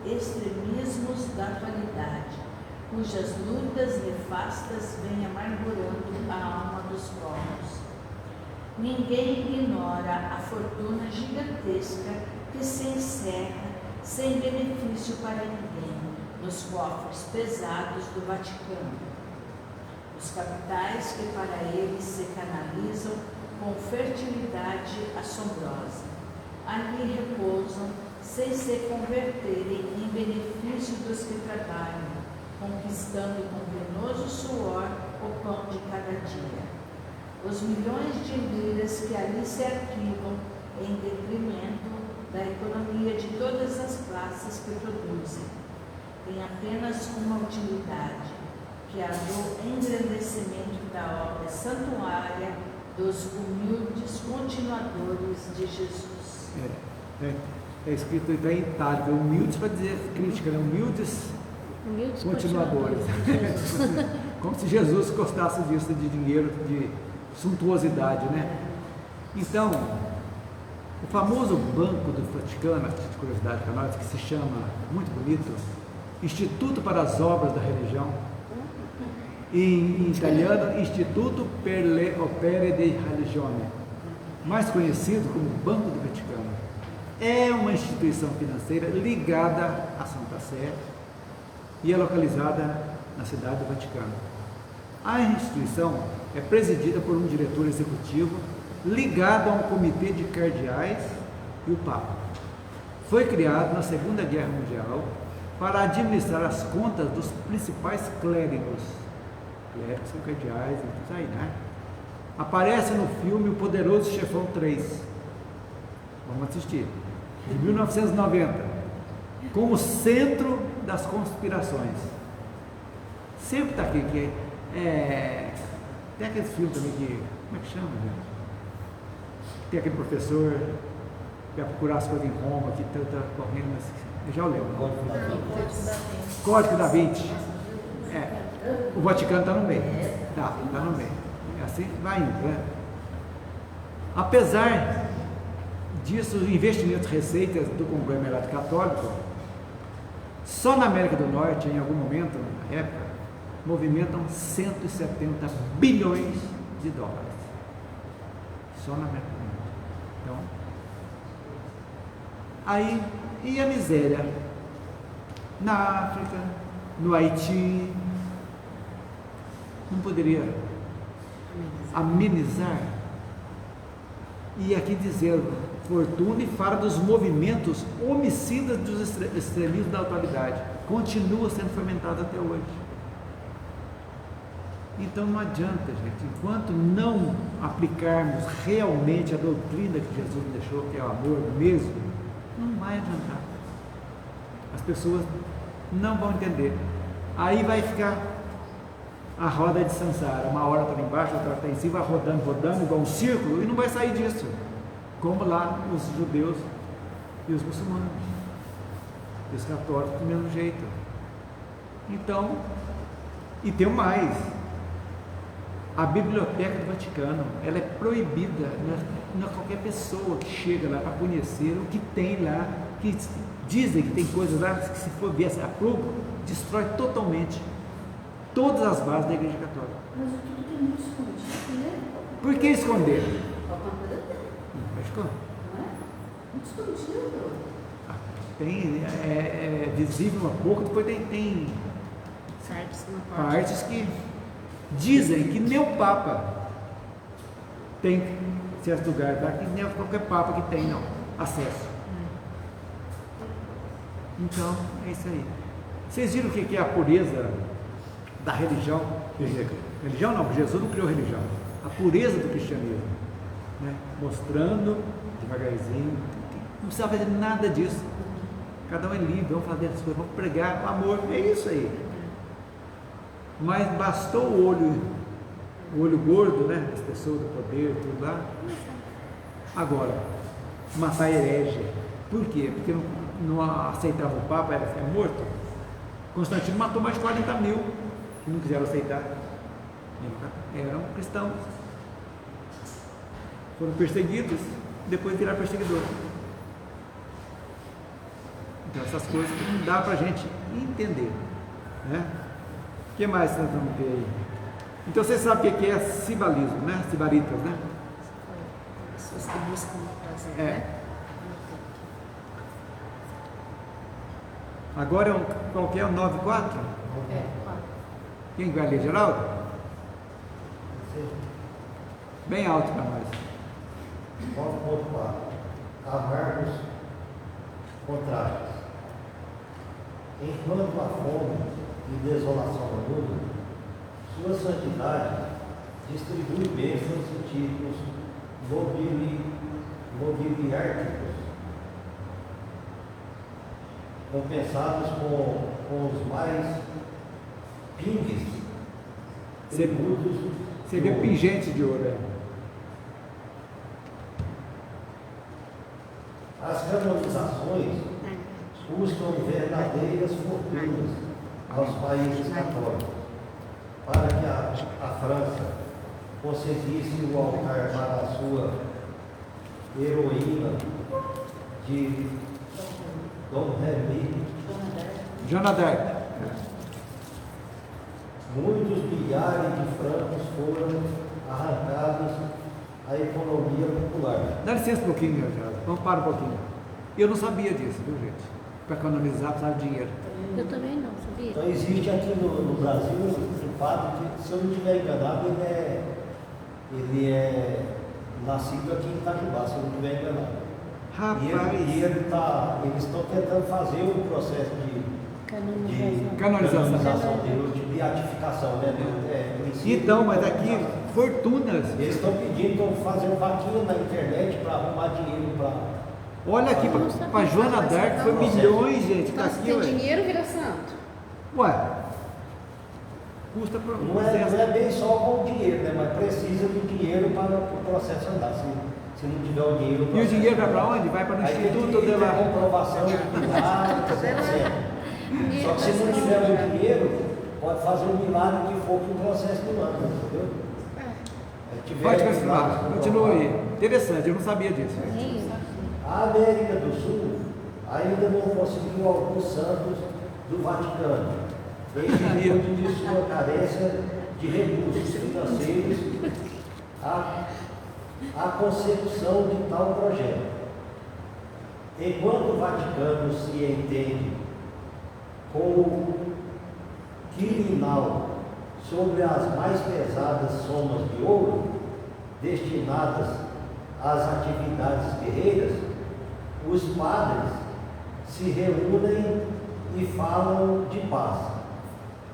extremismos da atualidade, cujas lutas nefastas vêm amargurando a alma dos povos. Ninguém ignora a fortuna gigantesca que se encerra sem benefício para ninguém nos cofres pesados do Vaticano. Os capitais que para eles se canalizam com fertilidade assombrosa, ali repousam sem se converterem em benefício dos que trabalham, conquistando com penoso suor o pão de cada dia. Os milhões de liras que ali se arquivam em detrimento da economia de todas as classes que produzem, têm apenas uma utilidade, que é a do engrandecimento da obra santuária dos humildes continuadores de Jesus. É escrito em itálico, humildes para dizer crítica, né? Humildes continuadores. Como se Jesus gostasse disso, de dinheiro, de suntuosidade, né? Então, o famoso Banco do Vaticano, de curiosidade para nós, que se chama, muito bonito, Instituto para as Obras da Religião, em italiano, Instituto per le Opere di Religione, mais conhecido como Banco do Vaticano, é uma instituição financeira ligada à Santa Sé e é localizada na cidade do Vaticano. A instituição é presidida por um diretor executivo ligado a um comitê de cardeais e o Papa. Foi criado na Segunda Guerra Mundial para administrar as contas dos principais clérigos. Clérigos são cardeais e tudo aí, né? Aparece no filme O Poderoso Chefão 3. Vamos assistir. De 1990. Como centro das conspirações. Sempre está aqui, que tem aquele filme também que, como é que chama, gente? Tem aquele professor que vai procurar as coisas em Roma, que está correndo, mas eu já lembro. Código da Vinci. O Vaticano está no meio. Está no meio. Assim vai indo, né? Apesar disso, os investimentos receitas do conglomerado católico, só na América do Norte, em algum momento, na época, movimentam 170 bilhões de dólares. Só na América do Norte. Então, aí, e a miséria? Na África, no Haiti, não poderia amenizar? E aqui dizer, fortuna, e fala dos movimentos homicidas dos extremismos da atualidade. Continua sendo fomentado até hoje. Então não adianta, gente, enquanto não aplicarmos realmente a doutrina que Jesus deixou, que é o amor mesmo, não vai adiantar. As pessoas não vão entender. Aí vai ficar a roda de Sansara, uma hora está lá embaixo, outra está em cima, vai rodando, igual um círculo, e não vai sair disso, como lá os judeus e os muçulmanos, e os católicos do mesmo jeito. Então, e tem mais, a Biblioteca do Vaticano, ela é proibida, não é qualquer pessoa que chega lá para conhecer o que tem lá, que dizem que tem coisas lá que, se for ver a prova, destrói totalmente todas as bases da Igreja Católica. Mas o tudo tem muito escondido, né? Por que esconder? Alguma coisa tem, Não vai esconder. não é? Muito escondido. Tem, é visível um pouco, depois tem partes que dizem que nem o Papa tem certos lugares lá, que nem qualquer Papa que tem, não, acesso. Então, é isso aí. Vocês viram o que é a pureza da religião? Religião não, Jesus não criou religião. A pureza do cristianismo, né? Mostrando devagarzinho, não precisa fazer nada disso. Cada um é livre, vamos fazer as coisas, vamos pregar o amor, é isso aí. Mas bastou o olho gordo, né? As pessoas do poder, tudo lá. Agora, matar herege. Por quê? Porque não aceitava o Papa, é morto. Constantino matou mais de 40 mil que não quiseram aceitar. Eram cristãos. Foram perseguidos, depois viraram perseguidores. Então essas coisas que não dá para a gente entender, né? O que mais nós vamos ver aí? Então você sabe o que é sibalismo, né? Sibaritas, né? Pessoas que buscam prazer, É. né? Agora é qual que é o 9.4? É. Quem vai ler, Geraldo? Bem alto para nós. 9.4. Amargos contrastes. Enquanto a fome e desolação no mundo, sua santidade distribui bênçãos e títulos nobiliárquicos, compensados com os mais pingues tributos. Você vê pingente de ouro. É. As canonizações buscam verdadeiras fortunas aos países católicos, para que a França conseguisse o altar para a sua heroína de Dom Remy. Joana d'Arc. Muitos milhares de francos foram arrancados à economia popular. Dá licença um pouquinho, meu Geraldo. Vamos parar um pouquinho. Eu não sabia disso, viu, gente? Para canonizar precisava de dinheiro. Eu também não, sabia? Então existe aqui no Brasil um padre que, se eu não estiver enganado, ele é nascido aqui em Itajubá, se eu não estiver enganado. Rapaz, Eles estão tentando fazer um processo de Canonização. de beatificação, né? então, mas aqui, fortunas. Eles estão pedindo, estão fazendo vaquinha na internet para arrumar dinheiro para. Olha aqui, para Joana d'Arc foi milhões, gente. Tá Então, se aqui, tem ué. dinheiro, vira santo. Ué, custa para Não é bem só com o dinheiro, né? Mas precisa do dinheiro para o processo andar. Se não tiver o dinheiro. E o dinheiro vai para onde? Vai para o Instituto de da la... comprovação de milagres, etc. Só que se não tiver o dinheiro, pode fazer o milagre que for para o processo do ano, entendeu? Pode continuar, continua aí. Interessante, eu não sabia disso. A América do Sul ainda não conseguiu alguns santos do Vaticano, em virtude de sua carência de recursos financeiros, a consecução de tal projeto. Enquanto o Vaticano se entende como quirinal sobre as mais pesadas somas de ouro destinadas às atividades guerreiras, os padres se reúnem e falam de paz,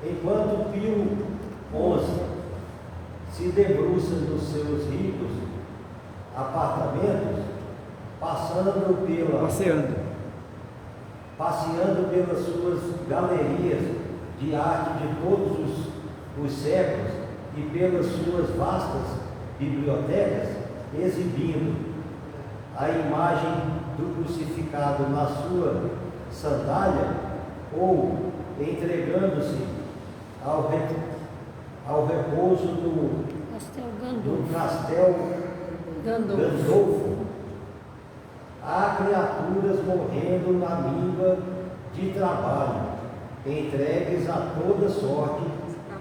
enquanto Pio XI se debruça nos seus ricos apartamentos, passeando pelas suas galerias de arte de todos os séculos e pelas suas vastas bibliotecas, exibindo a imagem do crucificado na sua sandália ou entregando-se ao repouso do Castel Gandolfo. Há criaturas morrendo na míngua de trabalho, entregues a toda sorte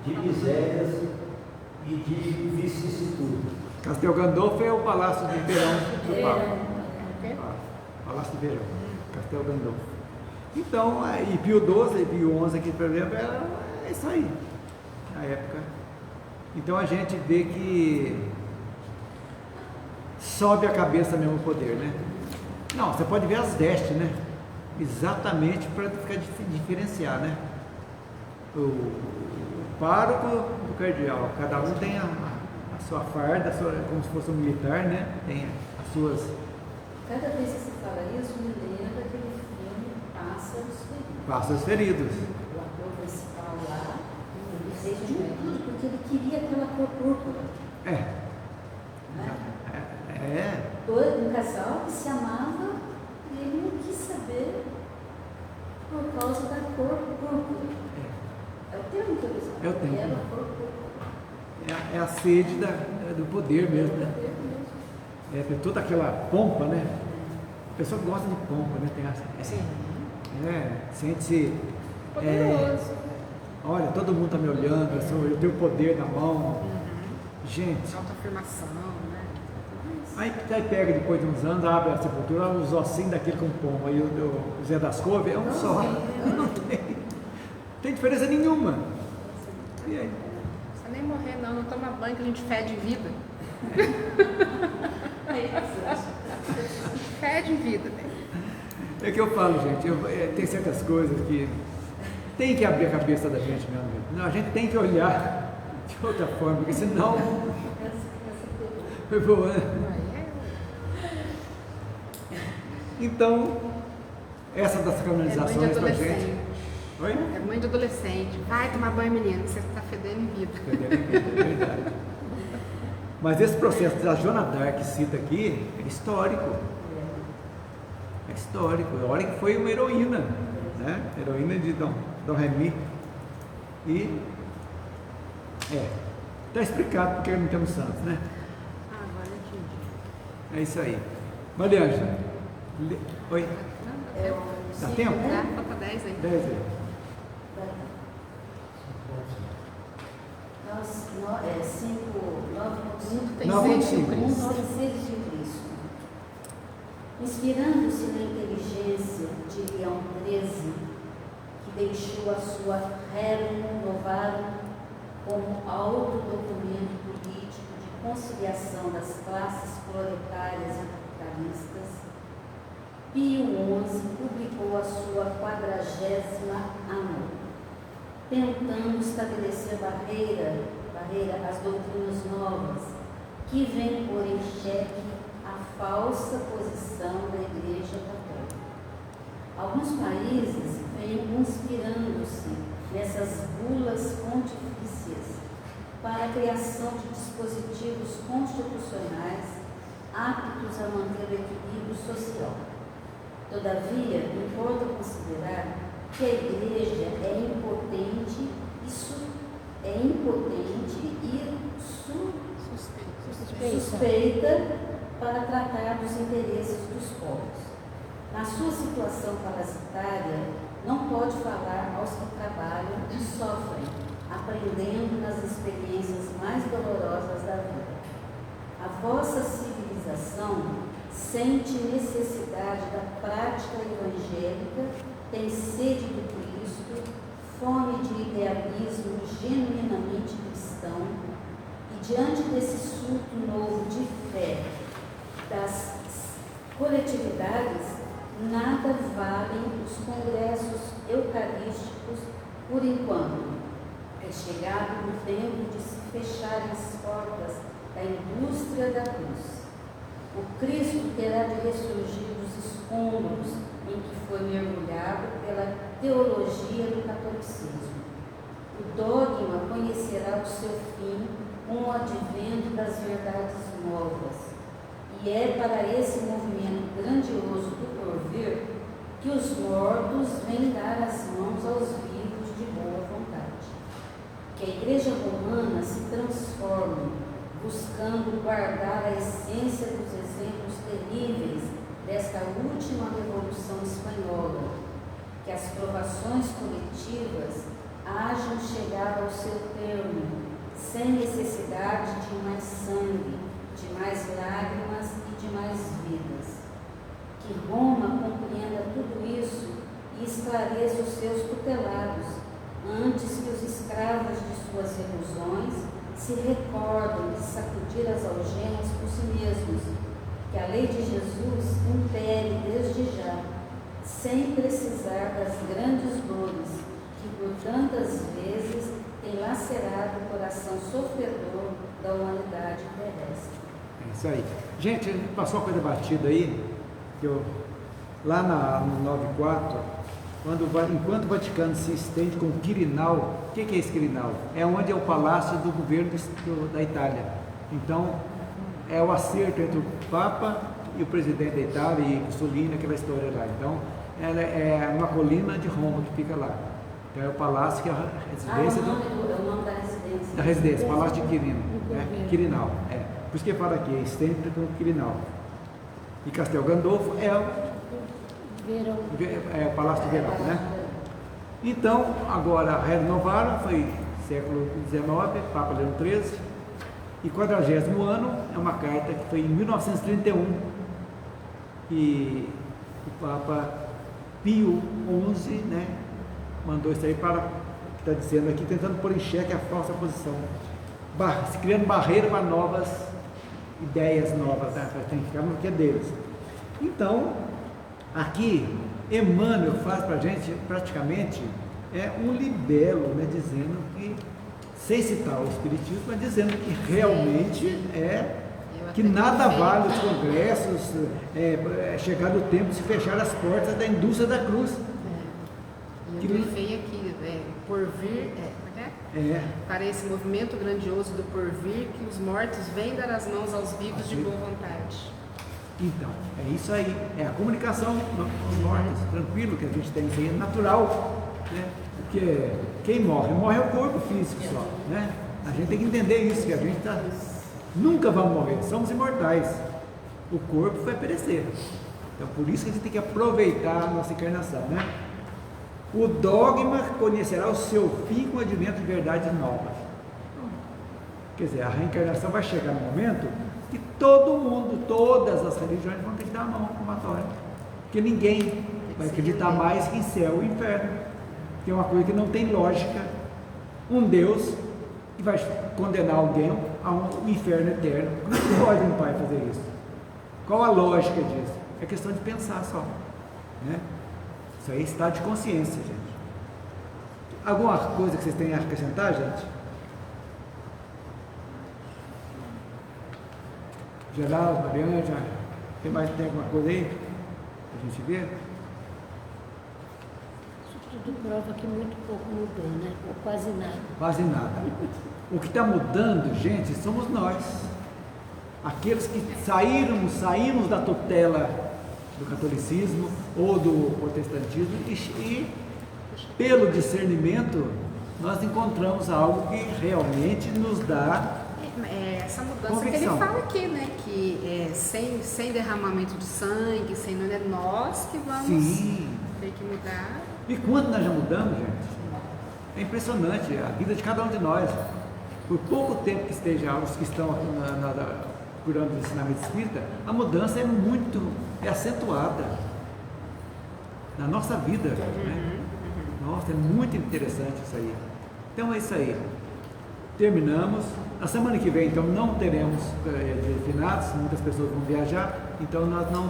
de misérias e de vicissitudes. Castel Gandolfo é o Palácio de Verão do Papa. Palácio de Verão, Castel Gandolfo. Então, e Pio XII e Pio XI aqui, por exemplo, é isso aí, na época. Então a gente vê que sobe a cabeça mesmo o poder, né? Não, você pode ver as vestes, né? Exatamente para ficar diferenciar, né? O pároco do cardeal, cada um tem a sua farda, como se fosse um militar, né? Tem as suas... Cada vez que você fala isso, me lembra aquele filme Pássaros Feridos. Pássaros Feridos. O ator principal lá, ele fez de tudo porque ele queria aquela cor púrpura. Um casal que se amava e ele não quis saber por causa da cor púrpura. É o termo que eles falam. É o termo. Era a cor púrpura. É a sede do poder mesmo, né? Tem toda aquela pompa, né? A pessoa gosta de pompa, né? Tem sente-se... Poderoso. olha, todo mundo está me olhando, eu tenho poder na mão. Gente. Autoafirmação, né? Aí pega depois de uns anos, abre a sepultura, os ossinhos daquele com pomo. Aí o Zé das Couves é um só. Não tem diferença nenhuma. E aí? Não precisa nem morrer, não toma banho que a gente fede vida. Fede vida. É que eu falo, gente, tem certas coisas que tem que abrir a cabeça da gente mesmo. Não, a gente tem que olhar de outra forma, porque senão. Foi boa, né? Então, essa das canonizações pra gente. Oi? É mãe de adolescente. Vai tomar banho, menino, você está fedendo em vida. Fedendo em vida, é verdade. Mas esse processo da Joana d'Arc cita aqui é histórico. É histórico. Olha que foi uma heroína, né? Heroína de Dom Remy. E está explicado porque não temos santos, né? Agora eu entendi. É isso aí. Mariângela, oi? Dá tempo? Dá, falta 10 aí. 10 aí. Seres de Cristo. Inspirando-se na inteligência de Leão XIII, que deixou a sua Rerum Novarum como alto documento político de conciliação das classes proletárias e capitalistas, Pio XI publicou a sua 40ª Anno, tentando estabelecer barreira às doutrinas novas, que vêm pôr em xeque a falsa posição da Igreja Católica. Alguns países vêm inspirando-se nessas bulas pontifícias para a criação de dispositivos constitucionais aptos a manter o equilíbrio social. Todavia, importa considerar que a Igreja é impotente e suspeita para tratar dos interesses dos povos. Na sua situação parasitária, não pode falar aos que trabalham e sofrem, aprendendo nas experiências mais dolorosas da vida. A vossa civilização sente necessidade da prática evangélica, tem sede do Cristo, fome de idealismo genuinamente cristão, e diante desse surto novo de fé das coletividades, nada valem os congressos eucarísticos por enquanto. É chegado o tempo de se fecharem as portas da indústria da cruz. O Cristo terá de ressurgir dos escombros em que foi mergulhado pela teologia do catolicismo. O dogma conhecerá o seu fim com o advento das verdades novas. E é para esse movimento grandioso do porvir que os mortos vêm dar as mãos aos vivos de boa vontade. Que a Igreja Romana se transforme, buscando guardar a essência dos exemplos terríveis desta última Revolução Espanhola, que as provações coletivas hajam chegado ao seu termo, sem necessidade de mais sangue, de mais lágrimas e de mais vidas. Que Roma compreenda tudo isso e esclareça os seus tutelados, antes que os escravos de suas ilusões se recordem de sacudir as algemas por si mesmos. Que a lei de Jesus impere desde já, sem precisar das grandes dores que por tantas vezes tem lacerado o coração sofredor da humanidade terrestre. É isso aí. Gente, passou uma coisa batida aí, que lá no 94, enquanto o Vaticano se estende com o Quirinal, o que é esse Quirinal? É onde é o palácio do governo da Itália. Então, é o acerto entre o Papa e o presidente da Itália e Mussolini, aquela história lá. Então, ela é uma colina de Roma que fica lá. Então, é o palácio que é a residência é o nome da residência. Da residência, Palácio de Quirino, né? Quirinal, Por isso que fala aqui, é estende com o Quirinal. E Castel Gandolfo é o Palácio de Verão, né? Então, agora, renovaram, foi século XIX, Papa Leão XIII, e 40º ano é uma carta que foi em 1931, e o Papa Pio XI, né, mandou isso aí para, está dizendo aqui, tentando pôr em xeque a falsa posição, criando barreira para novas ideias novas, né, para quem ficar no que é deles. Então, aqui, Emmanuel faz para a gente, praticamente, um libelo, né, dizendo que, sem citar o Espiritismo, mas dizendo que realmente que nada vale os congressos, chegado o tempo de se fechar as portas da indústria da cruz. E eu grifei aqui, porvir, para esse movimento grandioso do porvir, que os mortos vêm dar as mãos aos vivos de boa vontade. Então, é isso aí, é a comunicação com os mortos, tranquilo, que a gente tem, isso aí é natural, né? Porque quem morre é o corpo físico só, né? A gente tem que entender isso, que a gente nunca vai morrer, somos imortais, o corpo vai perecer. Então, por isso que a gente tem que aproveitar a nossa encarnação, né? O dogma conhecerá o seu fim com o advento de verdades novas. Quer dizer, a reencarnação vai chegar no momento que todo mundo, todas as religiões vão ter que dar a mão ao palmatório, porque ninguém vai acreditar mais que em céu e inferno, que é uma coisa que não tem lógica. Um Deus que vai condenar alguém a um inferno eterno. Como é que pode um pai fazer isso? Qual a lógica disso? É questão de pensar só, né? Isso aí é estado de consciência, gente. Alguma coisa que vocês têm a acrescentar, gente? Geraldo, Mariana, tem alguma coisa aí para a gente ver? Isso tudo prova que muito pouco mudou, né? Ou quase nada. Quase nada. O que está mudando, gente, somos nós. Aqueles que saímos da tutela do catolicismo ou do protestantismo e pelo discernimento nós encontramos algo que realmente nos dá essa mudança convicção. Que ele fala aqui, né? Que sem derramamento de sangue, nós que vamos ter que mudar. E quanto nós já mudamos, gente? É impressionante a vida de cada um de nós. Por pouco tempo que esteja os que estão aqui procurando o ensinamento espírita, a mudança é acentuada na nossa vida, né? Nossa, é muito interessante isso aí. Então é isso aí. Terminamos. Na semana que vem, então, não teremos de finados, muitas pessoas vão viajar, então nós não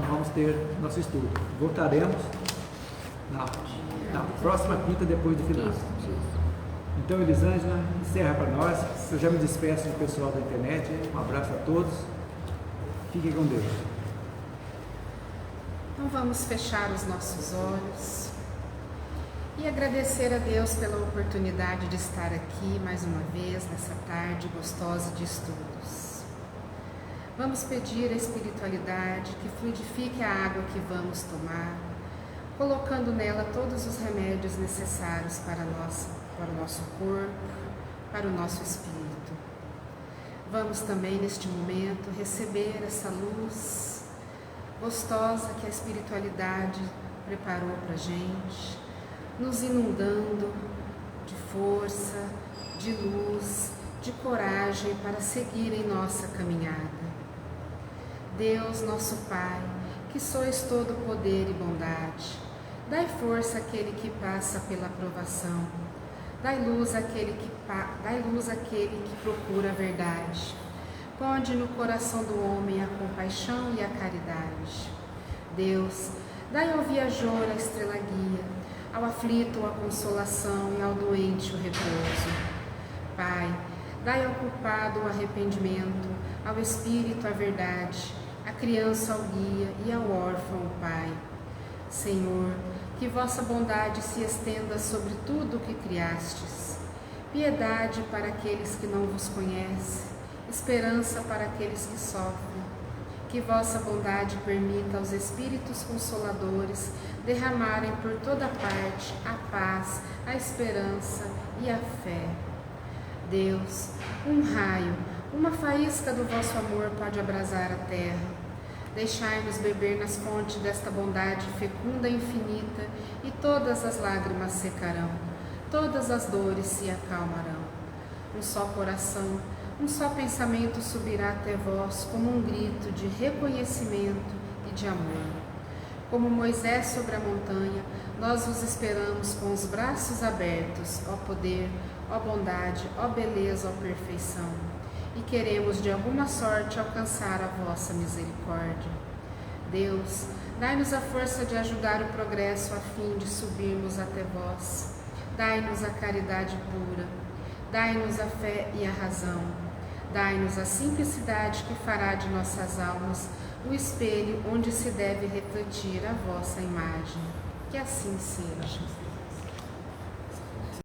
vamos ter nosso estudo. Voltaremos na próxima quinta, depois do finados. Então, Elisângela, encerra para nós. Eu já me despeço do pessoal da internet. Um abraço a todos. Fiquem com Deus. Então vamos fechar os nossos olhos e agradecer a Deus pela oportunidade de estar aqui mais uma vez nessa tarde gostosa de estudos. Vamos pedir à espiritualidade que fluidifique a água que vamos tomar, colocando nela todos os remédios necessários para o nosso corpo, para o nosso espírito. Vamos também neste momento receber essa luz gostosa que a espiritualidade preparou para a gente, nos inundando de força, de luz, de coragem para seguir em nossa caminhada. Deus, nosso Pai, que sois todo poder e bondade, dai força àquele que passa pela provação, dai luz àquele que procura a verdade. Ponde no coração do homem a compaixão e a caridade. Deus, dai ao viajor a estrela guia, ao aflito a consolação e ao doente o repouso. Pai, dai ao culpado o arrependimento, ao espírito a verdade, à criança ao guia e ao órfão o Pai. Senhor, que vossa bondade se estenda sobre tudo o que criastes. Piedade para aqueles que não vos conhecem, esperança para aqueles que sofrem. Que vossa bondade permita aos Espíritos Consoladores derramarem por toda parte a paz, a esperança e a fé. Deus, um raio, uma faísca do vosso amor pode abrasar a terra. Deixai-nos beber nas fontes desta bondade fecunda e infinita, e todas as lágrimas secarão, todas as dores se acalmarão. Um só coração, um só pensamento subirá até vós como um grito de reconhecimento e de amor. Como Moisés sobre a montanha, nós vos esperamos com os braços abertos, ó poder, ó bondade, ó beleza, ó perfeição. E queremos de alguma sorte alcançar a vossa misericórdia. Deus, dai-nos a força de ajudar o progresso a fim de subirmos até vós. Dai-nos a caridade pura, dai-nos a fé e a razão. Dai-nos a simplicidade que fará de nossas almas o espelho onde se deve refletir a vossa imagem. Que assim seja.